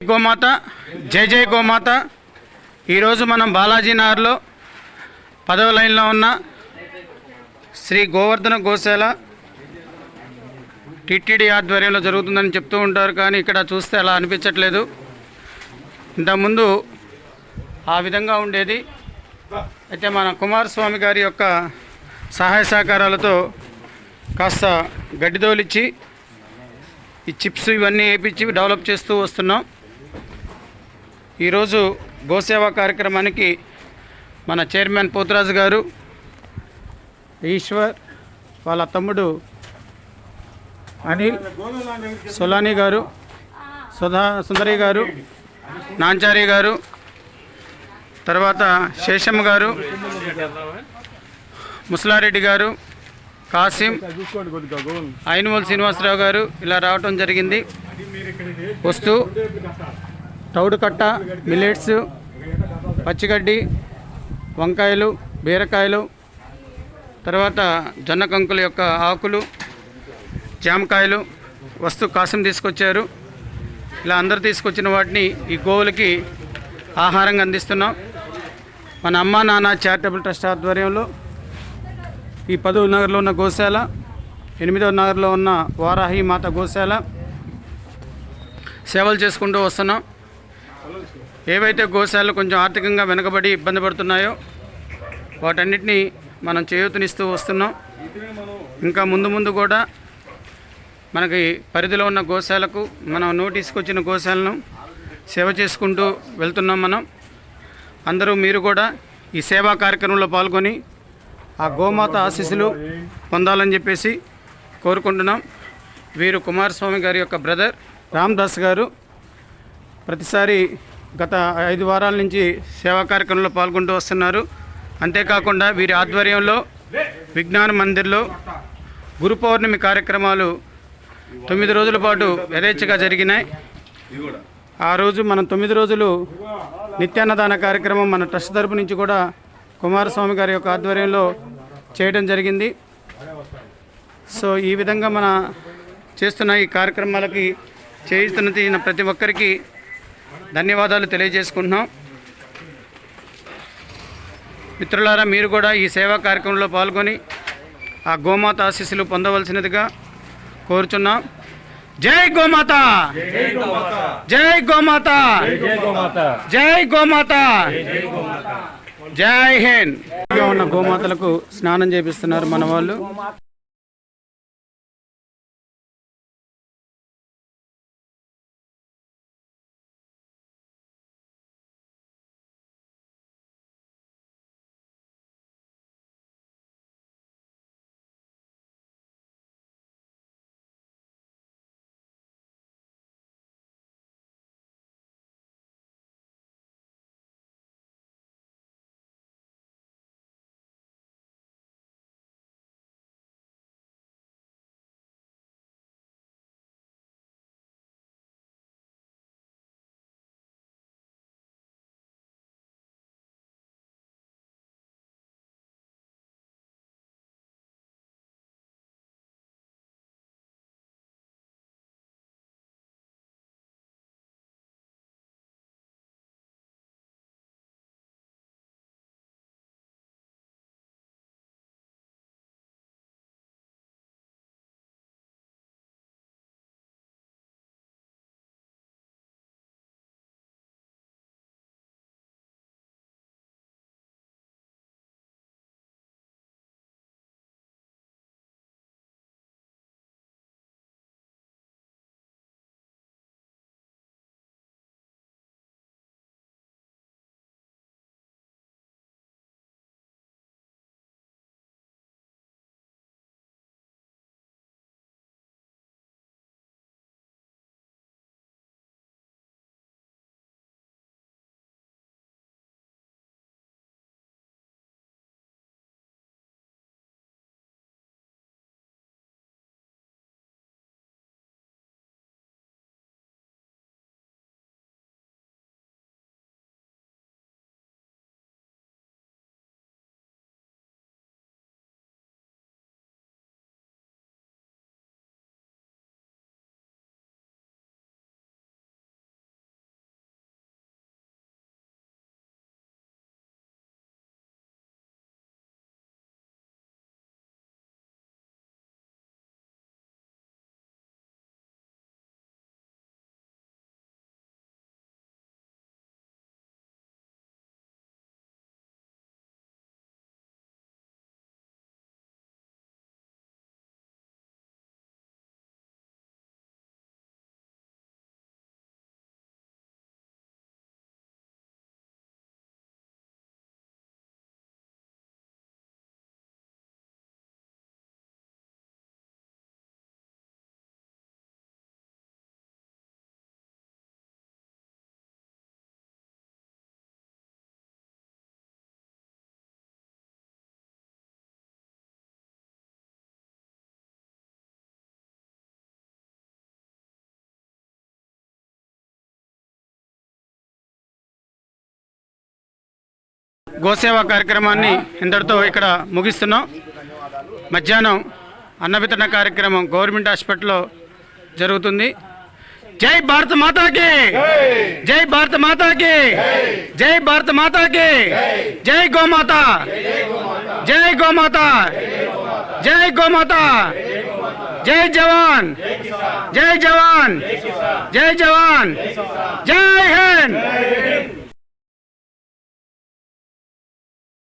గోమాత జై జై గోమాత. ఈరోజు మనం బాలాజీ నగర్లో 10వ లైన్లో ఉన్న శ్రీ గోవర్ధన గోశాల టిటిడి ఆధ్వర్యంలో జరుగుతుందని చెప్తూ ఉంటారు, కానీ ఇక్కడ చూస్తే అలా అనిపించట్లేదు. ఇంతకుముందు ఆ విధంగా ఉండేది. అయితే మన కుమారస్వామి గారి యొక్క సహాయ సహకారాలతో కాస్త గడ్డిదోలిచ్చి ఈ చిప్స్ ఇవన్నీ వేయించి డెవలప్ చేస్తూ వస్తున్నాం. ఈరోజు గోసేవా కార్యక్రమానికి మన చైర్మన్ పోతురాజు గారు, ఈశ్వర్, వాళ్ళ తమ్ముడు అనిల్, సోలాని గారు, సుందరి గారు, నాంచారి గారు, తర్వాత శేషమ్మ గారు, ముసలారెడ్డి గారు, కాసిం, ఐనుమూల శ్రీనివాసరావు గారు ఇలా రావటం జరిగింది. వస్తూ తౌడు కట్ట, మిల్లెట్స్, పచ్చిగడ్డి, వంకాయలు, బీరకాయలు, తర్వాత జొన్న కంకుల యొక్క ఆకులు, జామకాయలు వస్తూ కాసిం తీసుకొచ్చారు. ఇలా అందరు తీసుకొచ్చిన వాటిని ఈ గోవులకి ఆహారంగా అందిస్తున్నాం. మన అమ్మా నాన్న చారిటబుల్ ట్రస్ట్ ఆధ్వర్యంలో ఈ 10వ నగర్లో ఉన్న గోశాల, 8వ నగర్లో ఉన్న వారాహి మాత గోశాల సేవలు చేసుకుంటూ వస్తున్నాం. ఏవైతే గోశాలలు కొంచెం ఆర్థికంగా వెనుకబడి ఇబ్బంది పడుతున్నాయో వాటన్నిటినీ మనం చేయూతనిస్తూ వస్తున్నాం. ఇంకా ముందు ముందు కూడా మనకి పరిధిలో ఉన్న గోశాలకు మనం నోటీస్కి వచ్చిన గోశాలను సేవ చేసుకుంటూ వెళ్తున్నాం. అందరూ మీరు కూడా ఈ సేవా కార్యక్రమంలో పాల్గొని ఆ గోమాత ఆశీస్సులు పొందాలని చెప్పేసి కోరుకుంటున్నాం. వీరు కుమారస్వామి గారి యొక్క బ్రదర్ రామ్దాస్ గారు. ప్రతిసారి గత 5 వారాల నుంచి సేవా కార్యక్రమంలో పాల్గొంటూ వస్తున్నారు. అంతేకాకుండా వీరి ఆధ్వర్యంలో విజ్ఞాన మందిర్లో గురు పౌర్ణమి కార్యక్రమాలు 9 రోజుల పాటు యథేచ్ఛగా జరిగినాయి. ఆ రోజు మనం 9 రోజులు నిత్యాన్నదాన కార్యక్రమం మన ట్రస్ట్ తరపు నుంచి కూడా కుమారస్వామి గారి యొక్క ఆధ్వర్యంలో చేయడం జరిగింది. సో ఈ విధంగా మన చేస్తున్న ఈ కార్యక్రమాలకి చేయిస్తున్న ప్రతి ఒక్కరికి ధన్యవాదాలు తెలియజేసుకుంటున్నాం. మిత్రులారా, మీరు కూడా ఈ సేవా కార్యక్రమంలో పాల్గొని ఆ గోమాత ఆశీస్సులు పొందవలసినదిగా కోరుచున్నాం. జై గోమాత, జై గోమాత, జై గోమాత, జై హింద్. ఉన్న గోమాతలకు స్నానం చేపిస్తున్నారు మన వాళ్ళు. గోసేవా కార్యక్రమాన్ని ఇంతటితో ఇక్కడ ముగిస్తున్నాం. మధ్యాహ్నం అన్న వితరణ కార్యక్రమం గవర్నమెంట్ హాస్పిటల్లో జరుగుతుంది. జై భారత మాతాకి, జై భారత మాతాకి, జై భారత మాతాకి, జై గోమాత, జై గోమాత, జై గోమాత, జై జవాన్, జై జవాన్, జై జవాన్, జై హింద్.